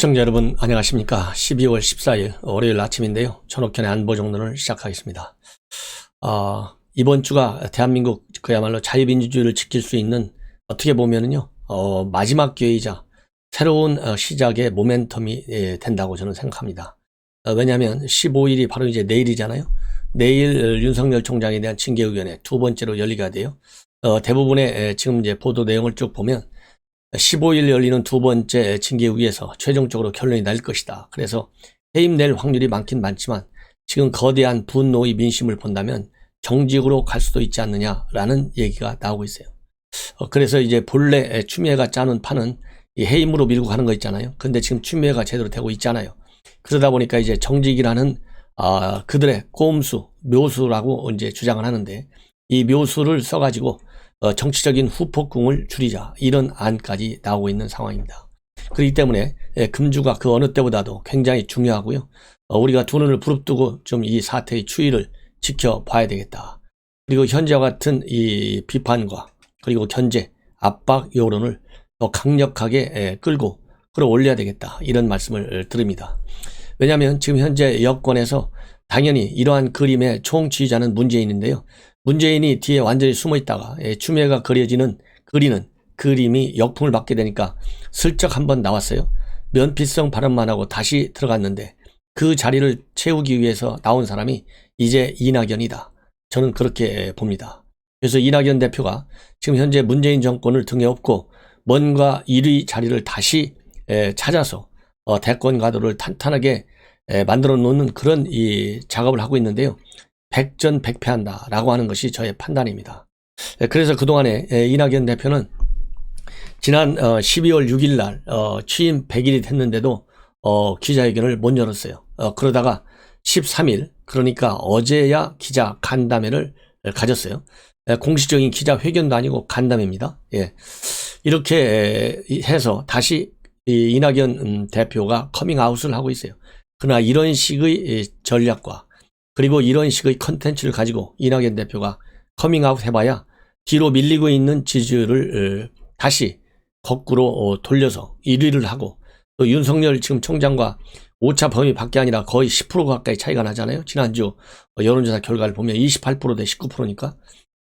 시청자 여러분 안녕하십니까. 12월 14일 월요일 아침인데요. 천옥현의 안보정론을 시작하겠습니다. 이번 주가 대한민국 그야말로 자유민주주의를 지킬 수 있는 어떻게 보면은요 마지막 기회이자 새로운 시작의 모멘텀이 된다고 저는 생각합니다. 왜냐하면 15일이 바로 이제 내일이잖아요. 내일 윤석열 총장에 대한 징계의견에 두 번째로 열리게 돼요. 대부분의 지금 이제 보도 내용을 쭉 보면 15일 열리는 두 번째 징계위에서 최종적으로 결론이 날 것이다. 그래서 해임 낼 확률이 많긴 많지만 지금 거대한 분노의 민심을 본다면 정직으로 갈 수도 있지 않느냐라는 얘기가 나오고 있어요. 그래서 이제 본래 추미애가 짜는 판은 이 해임으로 밀고 가는 거 있잖아요. 근데 지금 추미애가 제대로 되고 있잖아요. 그러다 보니까 이제 정직이라는 그들의 꼼수, 묘수라고 이제 주장을 하는데 이 묘수를 써가지고 정치적인 후폭풍을 줄이자 이런 안까지 나오고 있는 상황입니다. 그렇기 때문에 금주가 그 어느 때보다도 굉장히 중요하고요. 우리가 두 눈을 부릅뜨고 좀 이 사태의 추이를 지켜봐야 되겠다. 그리고 현재와 같은 이 비판과 그리고 견제, 압박 여론을 더 강력하게 끌고 끌어올려야 되겠다. 이런 말씀을 드립니다. 왜냐하면 지금 현재 여권에서 당연히 이러한 그림의 총지휘자는 문재인인데요. 문재인이 뒤에 완전히 숨어 있다가 추미애가 그리는 그림이 역풍을 맞게 되니까 슬쩍 한번 나왔어요. 면피성 발언만 하고 다시 들어갔는데 그 자리를 채우기 위해서 나온 사람이 이제 이낙연이다. 저는 그렇게 봅니다. 그래서 이낙연 대표가 지금 현재 문재인 정권을 등에 업고 뭔가 1위 자리를 다시 찾아서 대권 가도를 탄탄하게 만들어 놓는 그런 이 작업을 하고 있는데요. 백전백패한다 라고 하는 것이 저의 판단입니다. 그래서 그동안에 이낙연 대표는 지난 12월 6일 날 취임 100일이 됐는데도 기자회견을 못 열었어요. 그러다가 13일 그러니까 어제야 기자 간담회를 가졌어요. 공식적인 기자회견도 아니고 간담회입니다. 이렇게 해서 다시 이낙연 대표가 커밍아웃을 하고 있어요. 그러나 이런 식의 전략과 그리고 이런 식의 컨텐츠를 가지고 이낙연 대표가 커밍아웃 해봐야 뒤로 밀리고 있는 지지율을 다시 거꾸로 돌려서 1위를 하고 또 윤석열 지금 총장과 오차 범위 밖에 아니라 거의 10% 가까이 차이가 나잖아요. 지난주 여론조사 결과를 보면 28% 대 19%니까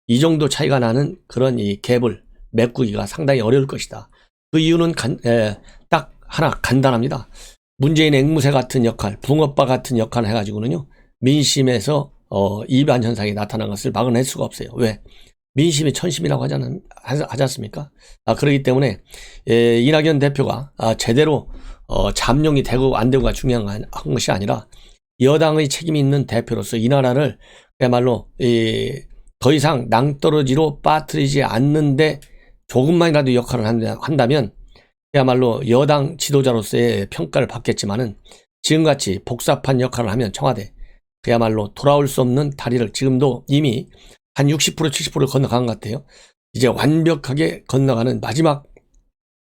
이 정도 차이가 나는 그런 이 갭을 메꾸기가 상당히 어려울 것이다. 그 이유는 딱 하나 간단합니다. 문재인 앵무새 같은 역할, 붕어빠 같은 역할을 해가지고는요. 민심에서 이반 현상이 나타난 것을 막아낼 수가 없어요. 왜? 민심이 천심이라고 하지 않습니까? 그렇기 때문에 이낙연 대표가 제대로 잠룡이 되고 안 되고가 중요한 것이 아니라 여당의 책임이 있는 대표로서 이 나라를 그야말로 더 이상 낭떠러지로 빠뜨리지 않는데 조금만이라도 역할을 한다면 그야말로 여당 지도자로서의 평가를 받겠지만은 지금같이 복잡한 역할을 하면 청와대 그야말로 돌아올 수 없는 다리를 지금도 이미 한 60% 70%를 건너간 것 같아요. 이제 완벽하게 건너가는 마지막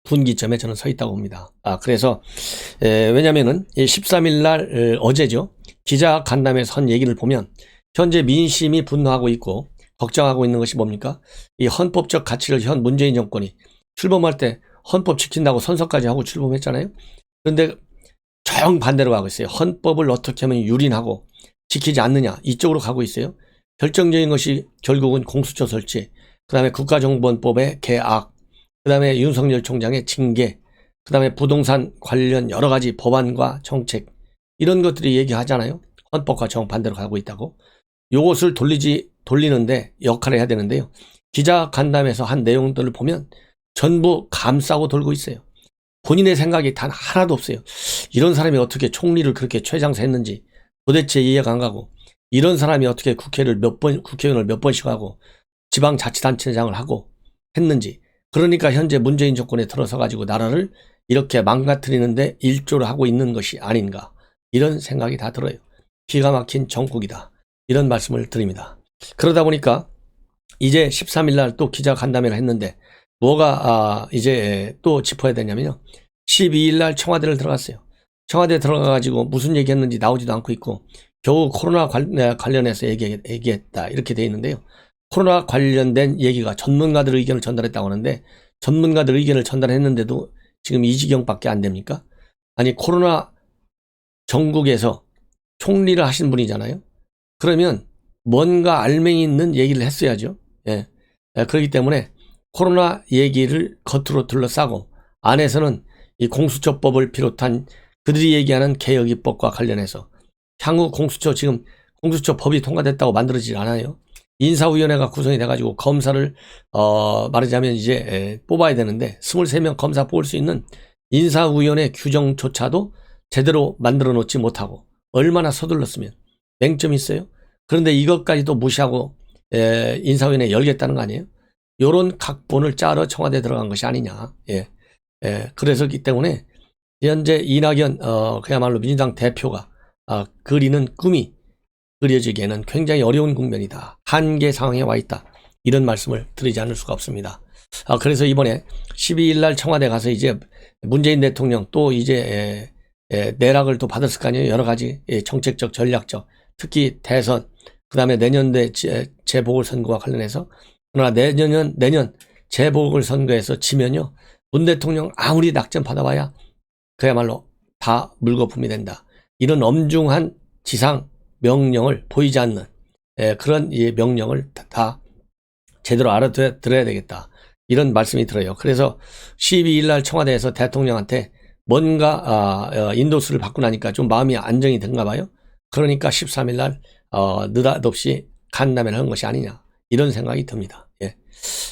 분기점에 저는 서 있다고 봅니다. 그래서 왜냐면은 13일 날 어제죠. 기자 간담회에서 한 얘기를 보면 현재 민심이 분노하고 있고 걱정하고 있는 것이 뭡니까? 이 헌법적 가치를 현 문재인 정권이 출범할 때 헌법 지킨다고 선서까지 하고 출범했잖아요. 그런데 정반대로 가고 있어요. 헌법을 어떻게 하면 유린하고 지키지 않느냐 이쪽으로 가고 있어요. 결정적인 것이 결국은 공수처 설치, 그 다음에 국가정보원법의 개악, 그 다음에 윤석열 총장의 징계, 그 다음에 부동산 관련 여러 가지 법안과 정책 이런 것들이 얘기하잖아요. 헌법과 정반대로 가고 있다고. 요것을 돌리는데 역할을 해야 되는데요. 기자 간담회에서 한 내용들을 보면 전부 감싸고 돌고 있어요. 본인의 생각이 단 하나도 없어요. 이런 사람이 어떻게 총리를 그렇게 최장사 했는지 도대체 이해가 안 가고 이런 사람이 어떻게 국회의원을 몇 번씩 하고 지방자치단체장을 하고 했는지 그러니까 현재 문재인 정권에 들어서 가지고 나라를 이렇게 망가뜨리는데 일조를 하고 있는 것이 아닌가 이런 생각이 다 들어요. 기가 막힌 정국이다 이런 말씀을 드립니다. 그러다 보니까 이제 13일 날 또 기자 간담회를 했는데 뭐가 이제 또 짚어야 되냐면요. 12일 날 청와대를 들어갔어요. 청와대 들어가가지고 무슨 얘기했는지 나오지도 않고 있고 겨우 코로나 관련해서 얘기했다 이렇게 돼 있는데요. 코로나 관련된 얘기가 전문가들 의견을 전달했다고 하는데 전문가들 의견을 전달했는데도 지금 이 지경밖에 안 됩니까? 아니 코로나 전국에서 총리를 하신 분이잖아요. 그러면 뭔가 알맹이 있는 얘기를 했어야죠. 예. 그렇기 때문에 코로나 얘기를 겉으로 둘러싸고 안에서는 이 공수처법을 비롯한 그들이 얘기하는 개혁 입법과 관련해서 향후 공수처 지금 공수처 법이 통과됐다고 만들어지질 않아요. 인사위원회가 구성이 돼가지고 검사를 말하자면 이제 뽑아야 되는데 23명 검사 뽑을 수 있는 인사위원회 규정조차도 제대로 만들어 놓지 못하고 얼마나 서둘렀으면 맹점이 있어요. 그런데 이것까지도 무시하고 인사위원회 열겠다는 거 아니에요? 요런 각본을 짜러 청와대에 들어간 것이 아니냐. 예. 그래서기 때문에 현재 이낙연 그야말로 민주당 대표가 그리는 꿈이 그려지기에는 굉장히 어려운 국면이다. 한계 상황에 와 있다. 이런 말씀을 드리지 않을 수가 없습니다. 그래서 이번에 12일 날 청와대 가서 이제 문재인 대통령 또 이제 내락을 또 받았을 거 아니에요. 여러 가지 정책적, 전략적, 특히 대선, 그 다음에 내년대 재보궐선거와 관련해서. 그러나 내년 재보궐선거에서 지면요, 문 대통령 아무리 낙점 받아봐야 그야말로 다 물거품이 된다. 이런 엄중한 지상 명령을 보이지 않는 그런 명령을 다 제대로 알아들어야 되겠다. 이런 말씀이 들어요. 그래서 12일 날 청와대에서 대통령한테 뭔가 인도수를 받고 나니까 좀 마음이 안정이 된가 봐요. 그러니까 13일 날 느닷없이 간담회를 한 것이 아니냐, 이런 생각이 듭니다. 예.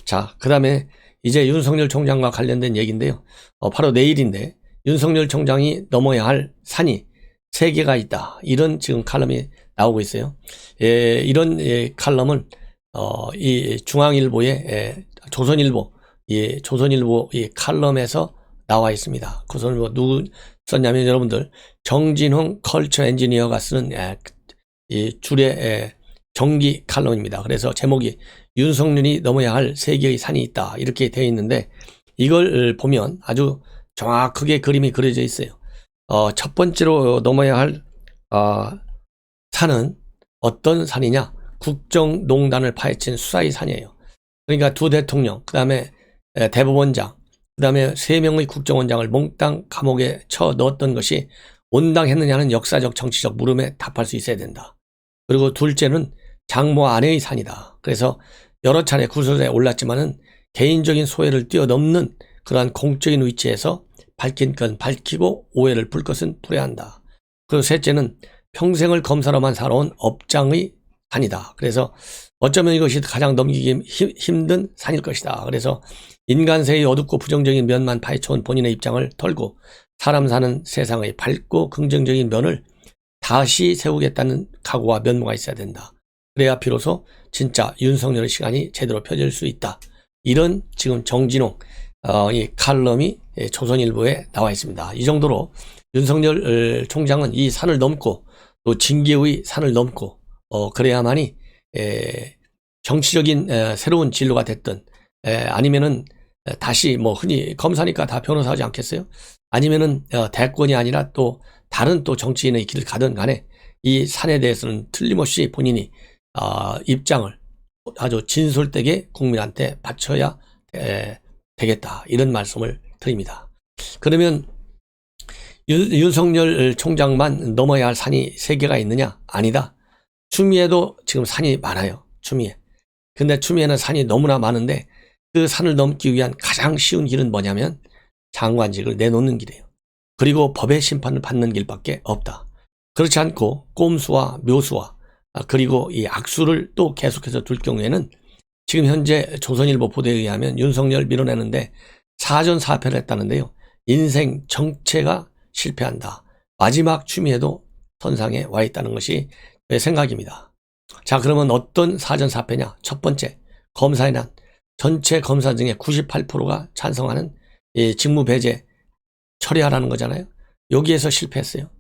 자, 그 다음에 이제 윤석열 총장과 관련된 얘기인데요. 바로 내일인데 윤석열 총장이 넘어야 할 산이 3개가 있다. 이런 지금 칼럼이 나오고 있어요. 이런 칼럼은 이 중앙일보의 조선일보 이 칼럼에서 나와 있습니다. 조선일보 누구 썼냐면 여러분들 정진홍 컬처 엔지니어가 쓰는 이 줄의 정기 칼럼입니다. 그래서 제목이 윤석열이 넘어야 할 3개의 산이 있다, 이렇게 되어 있는데 이걸 보면 아주 정확하게 그림이 그려져 있어요. 첫 번째로 넘어야 할 산은 어떤 산이냐? 국정농단을 파헤친 수사의 산이에요. 그러니까 두 대통령, 그 다음에 대법원장, 그 다음에 3명의 국정원장을 몽땅 감옥에 쳐 넣었던 것이 온당했느냐는 역사적 정치적 물음에 답할 수 있어야 된다. 그리고 둘째는 장모 아내의 산이다. 그래서 여러 차례 구설에 올랐지만은 개인적인 소외를 뛰어넘는 그러한 공적인 위치에서 밝힌 건 밝히고 오해를 풀 것은 풀어야 한다. 그리고 셋째는 평생을 검사로만 살아온 업장의 산이다. 그래서 어쩌면 이것이 가장 넘기기 힘든 산일 것이다. 그래서 인간세의 어둡고 부정적인 면만 파헤쳐온 본인의 입장을 털고 사람 사는 세상의 밝고 긍정적인 면을 다시 세우겠다는 각오와 면모가 있어야 된다. 그래야 비로소 진짜 윤석열의 시간이 제대로 펴질 수 있다. 이런 지금 정진홍 이 칼럼이 조선일보에 나와 있습니다. 이 정도로 윤석열 총장은 이 산을 넘고 또 징계의 산을 넘고 그래야만이 정치적인 새로운 진로가 됐든 아니면은 다시 뭐 흔히 검사니까 다 변호사 하지 않겠어요? 아니면은 대권이 아니라 또 다른 또 정치인의 길을 가든 간에 이 산에 대해서는 틀림없이 본인이 입장을 아주 진솔되게 국민한테 바쳐야 되겠다, 이런 말씀을 드립니다. 그러면 윤석열 총장만 넘어야 할 산이 3개가 있느냐? 아니다. 추미애도 지금 산이 많아요. 추미애. 근데 추미애는 산이 너무나 많은데 그 산을 넘기 위한 가장 쉬운 길은 뭐냐면 장관직을 내놓는 길이에요. 그리고 법의 심판을 받는 길밖에 없다. 그렇지 않고 꼼수와 묘수와 그리고 이 악수를 또 계속해서 둘 경우에는 지금 현재 조선일보 보도에 의하면 윤석열 밀어내는데 사전사패를 했다는데요. 인생 정체가 실패한다. 마지막 추미애도 선상에 와 있다는 것이 제 생각입니다. 자, 그러면 어떤 사전사패냐? 첫 번째, 검사의 난. 전체 검사 중에 98%가 찬성하는 직무배제 처리하라는 거잖아요. 여기에서 실패했어요.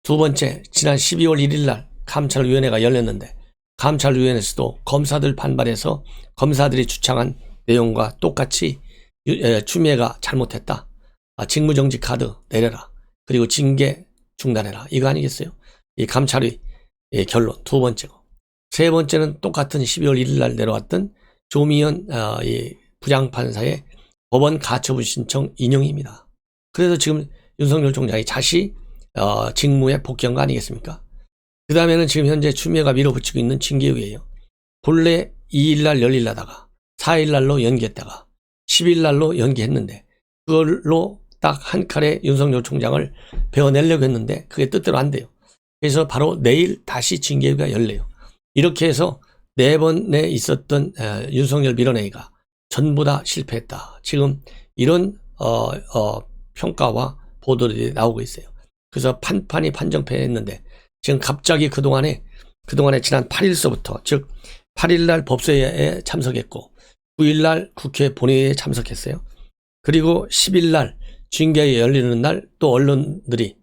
두 번째, 지난 12월 1일 날 감찰위원회가 열렸는데 감찰위원회에서도 검사들 반발해서 검사들이 주창한 내용과 똑같이 추미애가 잘못했다. 직무정지 카드 내려라. 그리고 징계 중단해라. 이거 아니겠어요? 이 감찰위 결론 두 번째고. 세 번째는 똑같은 12월 1일 날 내려왔던 조미연 부장판사의 법원 가처분 신청 인용입니다. 그래서 지금 윤석열 총장이 다시 직무에 복귀한 거 아니겠습니까? 그 다음에는 지금 현재 추미애가 밀어붙이고 있는 징계위예요. 본래 2일날 열리려다가 4일날로 연기했다가 10일날로 연기했는데 그걸로 딱 한 칼에 윤석열 총장을 베어내려고 했는데 그게 뜻대로 안 돼요. 그래서 바로 내일 다시 징계위가 열려요. 이렇게 해서 4번에 있었던 윤석열 밀어내기가 전부 다 실패했다. 지금 이런 평가와 보도들이 나오고 있어요. 그래서 판판이 판정패했는데 지금 갑자기 그동안에 지난 8일서부터 즉 8일날 법사위에 참석했고 9일날 국회 본회의에 참석했어요. 그리고 10일날 징계위 열리는 날 또 언론들이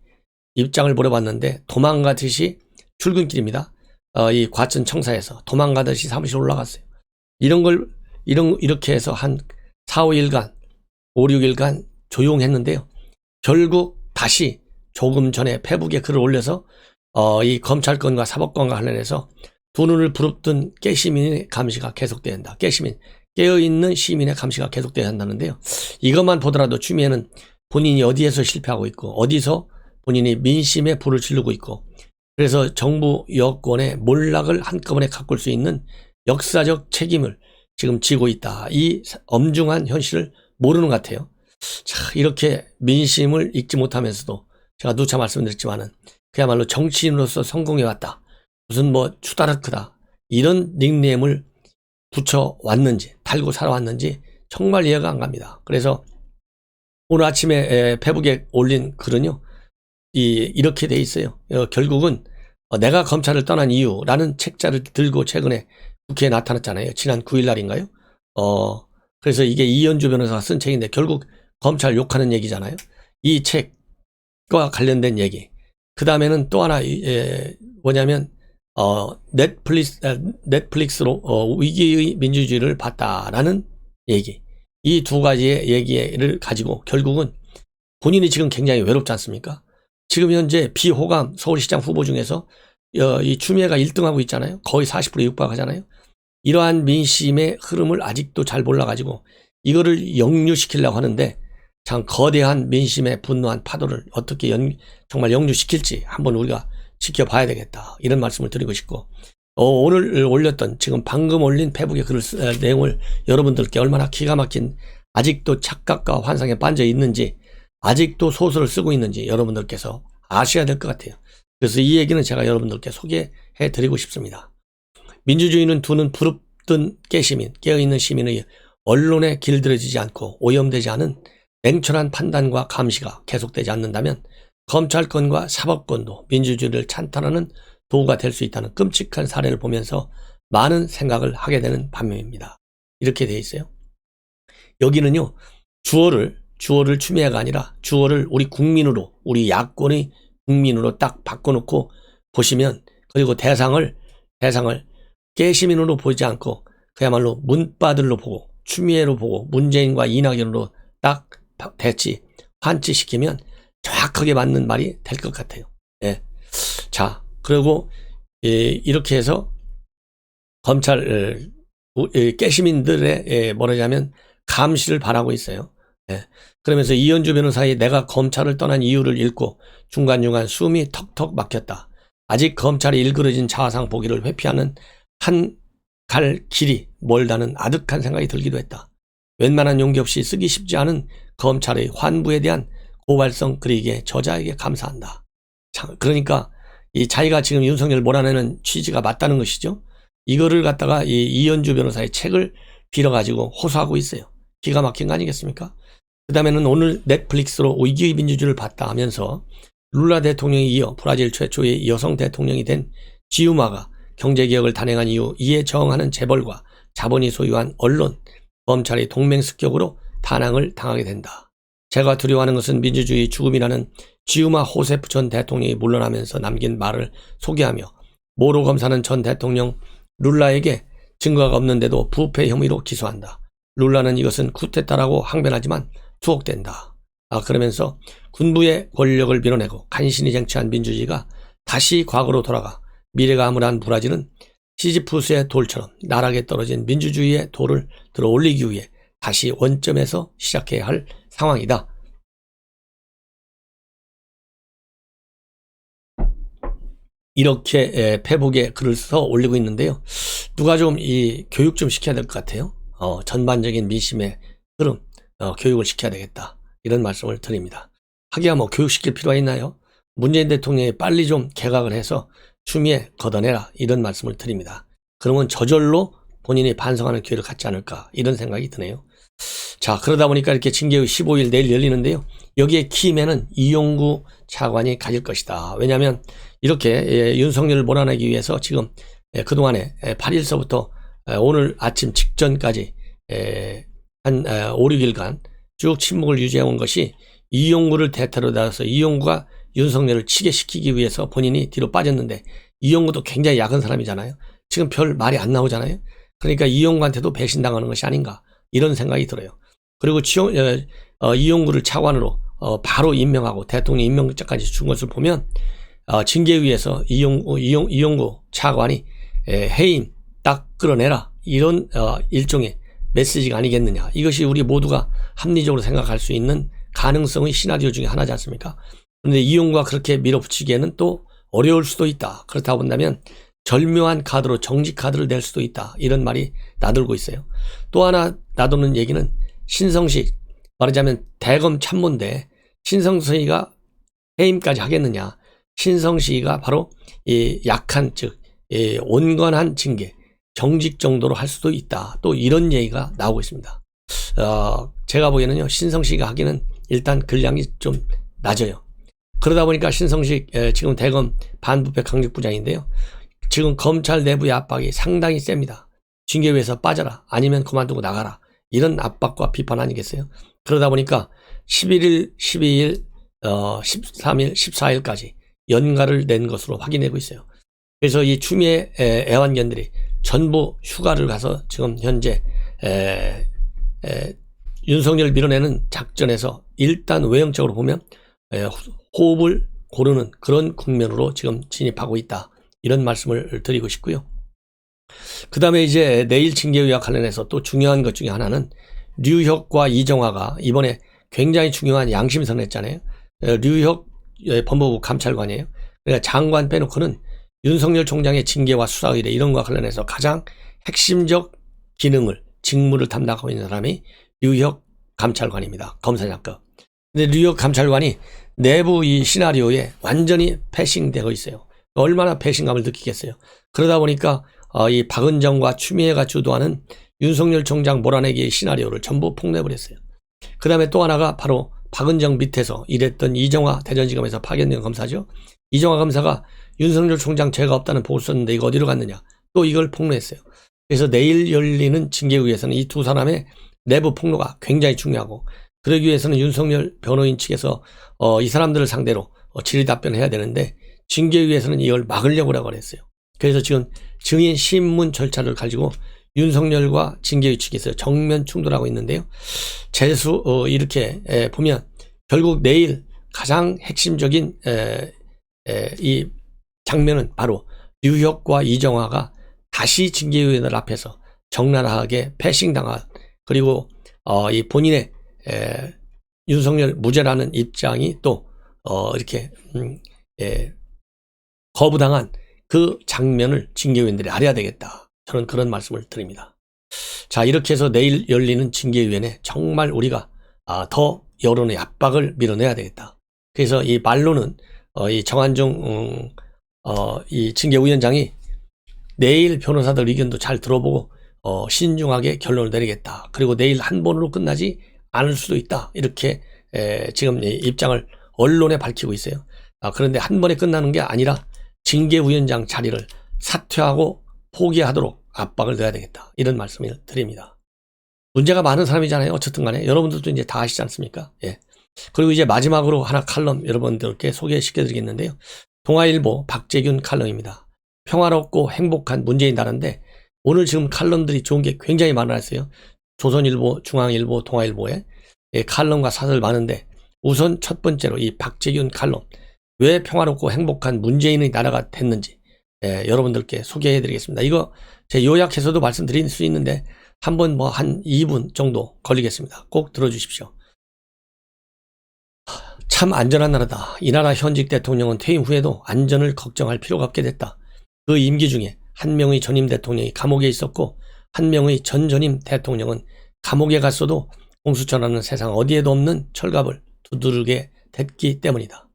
입장을 물어봤는데 도망가듯이 출근길입니다. 이 과천 청사에서 도망가듯이 사무실 올라갔어요. 이렇게 해서 한 4, 5일간 5, 6일간 조용했는데요. 결국 다시 조금 전에 페북에 글을 올려서 이 검찰권과 사법권과 관련해서 두 눈을 부릅뜬 깨시민의 감시가 계속돼야 한다. 깨어있는 시민의 감시가 계속돼야 한다는데요. 이것만 보더라도 추미애는 본인이 어디에서 실패하고 있고 어디서 본인이 민심에 불을 지르고 있고 그래서 정부 여권의 몰락을 한꺼번에 가꿀 수 있는 역사적 책임을 지금 지고 있다. 이 엄중한 현실을 모르는 것 같아요. 자, 이렇게 민심을 읽지 못하면서도 제가 누차 말씀드렸지만은 그야말로 정치인으로서 성공해왔다. 무슨 뭐 추다르크다. 이런 닉네임을 붙여왔는지 달고 살아왔는지 정말 이해가 안 갑니다. 그래서 오늘 아침에 페북에 올린 글은요. 이렇게 돼 있어요. 결국은 내가 검찰을 떠난 이유라는 책자를 들고 최근에 국회에 나타났잖아요. 지난 9일 날인가요? 그래서 이게 이현주 변호사가 쓴 책인데 결국 검찰 욕하는 얘기잖아요. 이 책과 관련된 얘기. 그 다음에는 또 하나 뭐냐면 넷플릭스로 위기의 민주주의를 봤다라는 얘기. 이 두 가지의 얘기를 가지고 결국은 본인이 지금 굉장히 외롭지 않습니까? 지금 현재 비호감 서울시장 후보 중에서 이 추미애가 1등하고 있잖아요. 거의 40%에 육박하잖아요. 이러한 민심의 흐름을 아직도 잘 몰라가지고 이거를 역류시키려고 하는데 참 거대한 민심의 분노한 파도를 어떻게 정말 역류시킬지 한번 우리가 지켜봐야 되겠다. 이런 말씀을 드리고 싶고 오늘 올렸던 지금 방금 올린 페북의 내용을 여러분들께 얼마나 기가 막힌 아직도 착각과 환상에 빠져 있는지 아직도 소설을 쓰고 있는지 여러분들께서 아셔야 될 것 같아요. 그래서 이 얘기는 제가 여러분들께 소개해 드리고 싶습니다. 민주주의는 두 눈 부릅뜬 깨어있는 시민의 언론에 길들여지지 않고 오염되지 않은 냉철한 판단과 감시가 계속되지 않는다면 검찰권과 사법권도 민주주의를 찬탄하는 도구가 될 수 있다는 끔찍한 사례를 보면서 많은 생각을 하게 되는 반면입니다. 이렇게 돼 있어요. 여기는요. 주어를 추미애가 아니라 주어를 우리 국민으로 우리 야권의 국민으로 딱 바꿔놓고 보시면 그리고 대상을 깨시민으로 보지 않고 그야말로 문바들로 보고 추미애로 보고 문재인과 이낙연으로 딱 환치시키면 정확하게 맞는 말이 될 것 같아요. 예. 자, 그리고 이렇게 해서 검찰 깨시민들의 뭐라냐면 감시를 바라고 있어요. 예. 그러면서 이현주 변호사의 내가 검찰을 떠난 이유를 읽고 중간중간 숨이 턱턱 막혔다. 아직 검찰이 일그러진 자화상 보기를 회피하는 한 갈 길이 멀다는 아득한 생각이 들기도 했다. 웬만한 용기 없이 쓰기 쉽지 않은 검찰의 환부에 대한 고발성 글이기에 저자에게 감사한다. 참, 그러니까 이 자기가 지금 윤석열 몰아내는 취지가 맞다는 것이죠. 이거를 갖다가 이 이현주 변호사의 책을 빌어가지고 호소하고 있어요. 기가 막힌 거 아니겠습니까? 그 다음에는 오늘 넷플릭스로 위기의 민주주의를 봤다 하면서 룰라 대통령에 이어 브라질 최초의 여성 대통령이 된 지우마가 경제개혁을 단행한 이후 이에 저항하는 재벌과 자본이 소유한 언론, 검찰의 동맹습격으로 탄압을 당하게 된다. 제가 두려워하는 것은 민주주의 죽음이라는 지우마 호세프 전 대통령이 물러나면서 남긴 말을 소개하며 모로 검사는 전 대통령 룰라에게 증거가 없는데도 부패 혐의로 기소한다. 룰라는 이것은 쿠데타라고 항변하지만 투옥된다. 그러면서 군부의 권력을 밀어내고 간신히 쟁취한 민주주의가 다시 과거로 돌아가 미래가 암울한 브라질은 시지푸스의 돌처럼 나락에 떨어진 민주주의의 돌을 들어 올리기 위해 다시 원점에서 시작해야 할 상황이다. 이렇게 페북에 글을 써 올리고 있는데요. 누가 좀 이 교육 좀 시켜야 될 것 같아요. 전반적인 민심의 흐름, 교육을 시켜야 되겠다. 이런 말씀을 드립니다. 하기야 뭐 교육시킬 필요가 있나요? 문재인 대통령이 빨리 좀 개각을 해서 추미애 걷어내라. 이런 말씀을 드립니다. 그러면 저절로 본인이 반성하는 기회를 갖지 않을까. 이런 생각이 드네요. 자, 그러다 보니까 이렇게 징계위 15일 내일 열리는데요. 여기에 키맨은 이용구 차관이 가질 것이다. 왜냐하면 이렇게 윤석열을 몰아내기 위해서 지금 그동안에 8일서부터 오늘 아침 직전까지 한 5, 6일간 쭉 침묵을 유지해온 것이 이용구를 대타로 나와서 이용구가 윤석열을 치게 시키기 위해서 본인이 뒤로 빠졌는데, 이용구도 굉장히 약한 사람이잖아요. 지금 별 말이 안 나오잖아요. 그러니까 이용구한테도 배신당하는 것이 아닌가, 이런 생각이 들어요. 그리고 이용구를 차관으로 바로 임명하고 대통령 임명장까지 준 것을 보면 징계위에서 이용구 차관이 해임 딱 끌어내라, 이런 일종의 메시지가 아니겠느냐. 이것이 우리 모두가 합리적으로 생각할 수 있는 가능성의 시나리오 중에 하나지 않습니까? 그런데 이용구가 그렇게 밀어붙이기에는 또 어려울 수도 있다. 그렇다고 본다면 절묘한 카드로 정직 카드를 낼 수도 있다. 이런 말이 나돌고 있어요. 또 하나 나도는 얘기는 신성식, 말하자면 대검 참모인데 신성식이가 해임까지 하겠느냐. 신성식이가 바로 이 약한, 즉 온건한 징계, 정직 정도로 할 수도 있다. 또 이런 얘기가 나오고 있습니다. 제가 보기에는요, 신성식이가 하기는 일단 근량이 좀 낮아요. 그러다 보니까 신성식 지금 대검 반부패 강력부장인데요. 지금 검찰 내부의 압박이 상당히 셉니다. 징계위에서 빠져라, 아니면 그만두고 나가라, 이런 압박과 비판 아니겠어요? 그러다 보니까 11일, 12일, 13일, 14일까지 연가를 낸 것으로 확인되고 있어요. 그래서 이 추미애 애완견들이 전부 휴가를 가서 지금 현재 윤석열을 밀어내는 작전에서 일단 외형적으로 보면 호흡을 고르는 그런 국면으로 지금 진입하고 있다. 이런 말씀을 드리고 싶고요. 그 다음에 이제 내일 징계위와 관련해서 또 중요한 것 중에 하나는 류혁과 이정화가 이번에 굉장히 중요한 양심선을 했잖아요. 류혁 법무부 감찰관이에요. 그러니까 장관 빼놓고는 윤석열 총장의 징계와 수사 의뢰 이런 것과 관련해서 가장 핵심적 기능을, 직무를 담당하고 있는 사람이 류혁 감찰관입니다. 검사장급. 근데 류혁 감찰관이 내부 이 시나리오에 완전히 패싱되고 있어요. 얼마나 배신감을 느끼겠어요. 그러다 보니까 이 박은정과 추미애가 주도하는 윤석열 총장 몰아내기의 시나리오를 전부 폭내버렸어요. 그 다음에 또 하나가 바로 박은정 밑에서 일했던 이정화 대전지검에서 파견된 검사죠. 이정화 검사가 윤석열 총장 죄가 없다는 보고를 썼는데 이거 어디로 갔느냐. 또 이걸 폭로했어요. 그래서 내일 열리는 징계위에서는 이 두 사람의 내부 폭로가 굉장히 중요하고, 그러기 위해서는 윤석열 변호인 측에서 이 사람들을 상대로 질의 답변을 해야 되는데 징계위에서는 이걸 막으려고 하고 그랬어요. 그래서 지금 증인 신문 절차를 가지고 윤석열과 징계위 측에서 정면 충돌하고 있는데요. 이렇게 보면 결국 내일 가장 핵심적인 이 장면은 바로 류혁과 이정화가 다시 징계위원들 앞에서 적나라하게 패싱당한, 그리고 이 본인의 윤석열 무죄라는 입장이 또 이렇게 거부당한 그 장면을 징계위원들이 알아야 되겠다. 저는 그런 말씀을 드립니다. 자, 이렇게 해서 내일 열리는 징계위원회 정말 우리가 더 여론의 압박을 밀어내야 되겠다. 그래서 이 말로는 이 정한종 이 징계위원장이 내일 변호사들 의견도 잘 들어보고 신중하게 결론을 내리겠다. 그리고 내일 한 번으로 끝나지 않을 수도 있다. 이렇게 지금 입장을 언론에 밝히고 있어요. 그런데 한 번에 끝나는 게 아니라 징계위원장 자리를 사퇴하고 포기하도록 압박을 넣어야 되겠다. 이런 말씀을 드립니다. 문제가 많은 사람이잖아요. 어쨌든 간에 여러분들도 이제 다 아시지 않습니까? 예. 그리고 이제 마지막으로 하나 칼럼 여러분들께 소개시켜 드리겠는데요. 동아일보 박재균 칼럼입니다. 평화롭고 행복한 문재인 나라인데 오늘 지금 칼럼들이 좋은 게 굉장히 많았어요. 조선일보, 중앙일보, 동아일보에 칼럼과 사설 많은데 우선 첫 번째로 이 박재균 칼럼, 왜 평화롭고 행복한 문재인의 나라가 됐는지 여러분들께 소개해 드리겠습니다. 이거 제 요약해서도 말씀드릴 수 있는데 한번 한 2분 정도 걸리겠습니다. 꼭 들어주십시오. 참 안전한 나라다. 이 나라 현직 대통령은 퇴임 후에도 안전을 걱정할 필요가 없게 됐다. 그 임기 중에 한 명의 전임 대통령이 감옥에 있었고 한 명의 전전임 대통령은 감옥에 갔어도 공수처라는 세상 어디에도 없는 철갑을 두드르게 됐기 때문이다.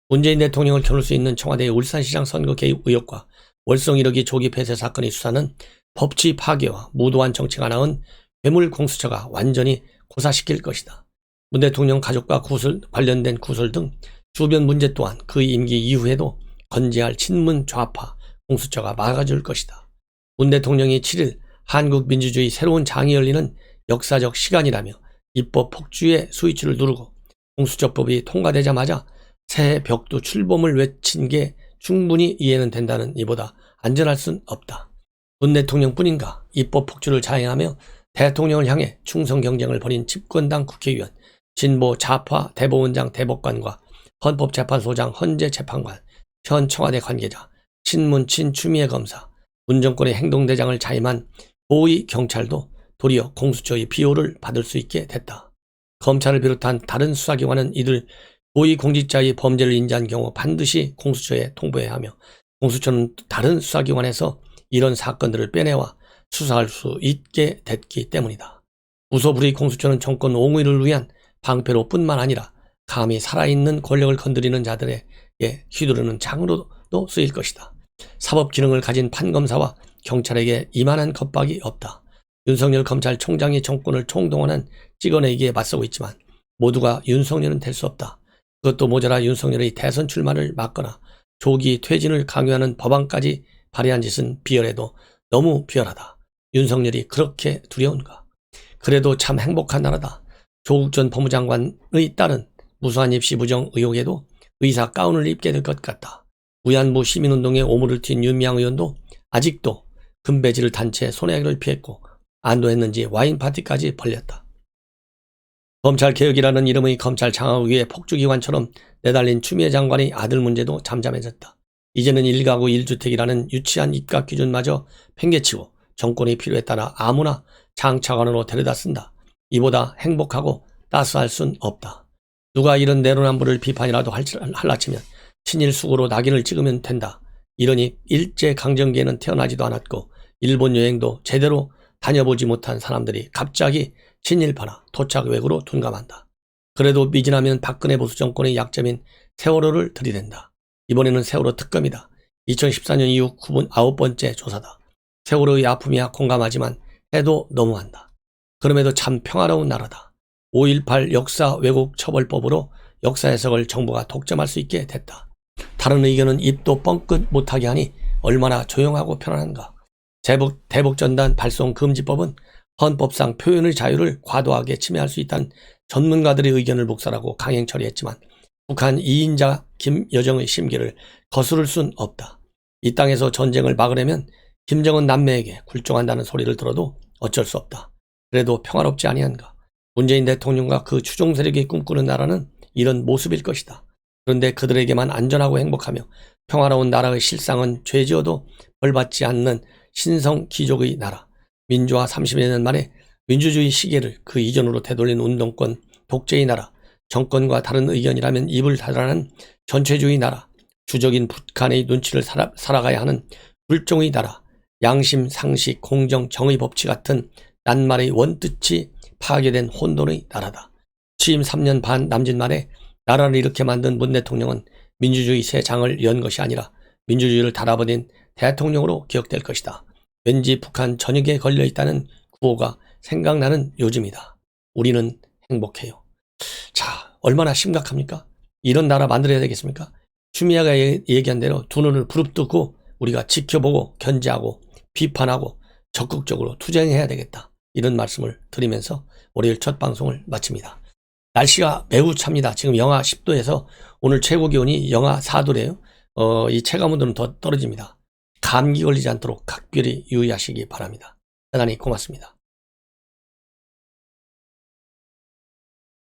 문재인 대통령을 겨눌 수 있는 청와대의 울산시장 선거 개입 의혹과 월성 1억이 조기 폐쇄 사건의 수사는 법치 파괴와 무도한 정치가 낳은 괴물 공수처가 완전히 고사시킬 것이다. 문 대통령 가족과 관련된 구설 등 주변 문제 또한 그 임기 이후에도 건재할 친문 좌파 공수처가 막아줄 것이다. 문 대통령이 7일 한국 민주주의 새로운 장이 열리는 역사적 시간이라며 입법 폭주의 스위치를 누르고 공수처법이 통과되자마자 새해 벽두 출범을 외친 게 충분히 이해는 된다는 이보다 안전할 순 없다. 문 대통령뿐인가 입법 폭주를 자행하며 대통령을 향해 충성 경쟁을 벌인 집권당 국회의원, 진보 좌파 대법원장 대법관과 헌법재판소장 헌재 재판관, 현 청와대 관계자, 친문 친추미애 검사, 문정권의 행동대장을 자임한 고위 경찰도 도리어 공수처의 비호를 받을 수 있게 됐다. 검찰을 비롯한 다른 수사기관은 이들 고위공직자의 범죄를 인지한 경우 반드시 공수처에 통보해야 하며 공수처는 다른 수사기관에서 이런 사건들을 빼내와 수사할 수 있게 됐기 때문이다. 무소불위 공수처는 정권 옹호를 위한 방패로 뿐만 아니라 감히 살아있는 권력을 건드리는 자들에게 휘두르는 장으로도 쓰일 것이다. 사법 기능을 가진 판검사와 경찰에게 이만한 겁박이 없다. 윤석열 검찰총장이 정권을 총동원한 찍어내기에 맞서고 있지만 모두가 윤석열은 될 수 없다. 그것도 모자라 윤석열의 대선 출마를 막거나 조기 퇴진을 강요하는 법안까지 발의한 짓은 비열해도 너무 비열하다. 윤석열이 그렇게 두려운가? 그래도 참 행복한 나라다. 조국 전 법무장관의 딸은 무수한 입시 부정 의혹에도 의사 가운을 입게 될 것 같다. 위안부 시민운동에 오물을 튄 윤미향 의원도 아직도 금배지를 단 채 손해를 피했고 안도했는지 와인 파티까지 벌렸다. 검찰개혁이라는 이름의 검찰 장악 위에 폭주기관처럼 내달린 추미애 장관의 아들 문제도 잠잠해졌다. 이제는 1가구 1주택이라는 유치한 입각 기준마저 팽개치고 정권의 필요에 따라 아무나 장차관으로 데려다 쓴다. 이보다 행복하고 따스할 순 없다. 누가 이런 내로남불을 비판이라도 할라치면 친일 수고로 낙인을 찍으면 된다. 이러니 일제강점기에는 태어나지도 않았고 일본 여행도 제대로 다녀보지 못한 사람들이 갑자기 친일파나 토착외구로 둔감한다. 그래도 미진하면 박근혜 보수 정권의 약점인 세월호를 들이댄다. 이번에는 세월호 특검이다. 2014년 이후 9번째 조사다. 세월호의 아픔이야 공감하지만 해도 너무한다. 그럼에도 참 평화로운 나라다. 5.18 역사 왜곡 처벌법으로 역사 해석을 정부가 독점할 수 있게 됐다. 다른 의견은 입도 뻥끗 못하게 하니 얼마나 조용하고 편안한가. 대북전단 발송 금지법은 헌법상 표현의 자유를 과도하게 침해할 수 있다는 전문가들의 의견을 묵살하고 강행 처리했지만 북한 2인자 김여정의 심기를 거스를 순 없다. 이 땅에서 전쟁을 막으려면 김정은 남매에게 굴종한다는 소리를 들어도 어쩔 수 없다. 그래도 평화롭지 아니한가. 문재인 대통령과 그 추종 세력이 꿈꾸는 나라는 이런 모습일 것이다. 그런데 그들에게만 안전하고 행복하며 평화로운 나라의 실상은 죄지어도 벌받지 않는 신성 귀족의 나라. 민주화 30여 년 만에 민주주의 시계를 그 이전으로 되돌린 운동권 독재의 나라. 정권과 다른 의견이라면 입을 닫아라는 전체주의 나라. 주적인 북한의 눈치를 살아가야 하는 불종의 나라. 양심, 상식, 공정, 정의 법치 같은 낱말의 원뜻이 파괴된 혼돈의 나라다. 취임 3년 반 남짓 만에 나라를 이렇게 만든 문 대통령은 민주주의 새 장을 연 것이 아니라 민주주의를 달아버린 대통령으로 기억될 것이다. 왠지 북한 전역에 걸려있다는 구호가 생각나는 요즘이다. 우리는 행복해요. 자, 얼마나 심각합니까? 이런 나라 만들어야 되겠습니까? 추미애가 얘기한 대로 두 눈을 부릅뜨고 우리가 지켜보고 견제하고 비판하고 적극적으로 투쟁해야 되겠다. 이런 말씀을 드리면서 월요일 첫 방송을 마칩니다. 날씨가 매우 찹니다. 지금 영하 10도에서 오늘 최고 기온이 영하 4도래요. 이 체감온도는 더 떨어집니다. 감기 걸리지 않도록 각별히 유의하시기 바랍니다. 대단히 고맙습니다.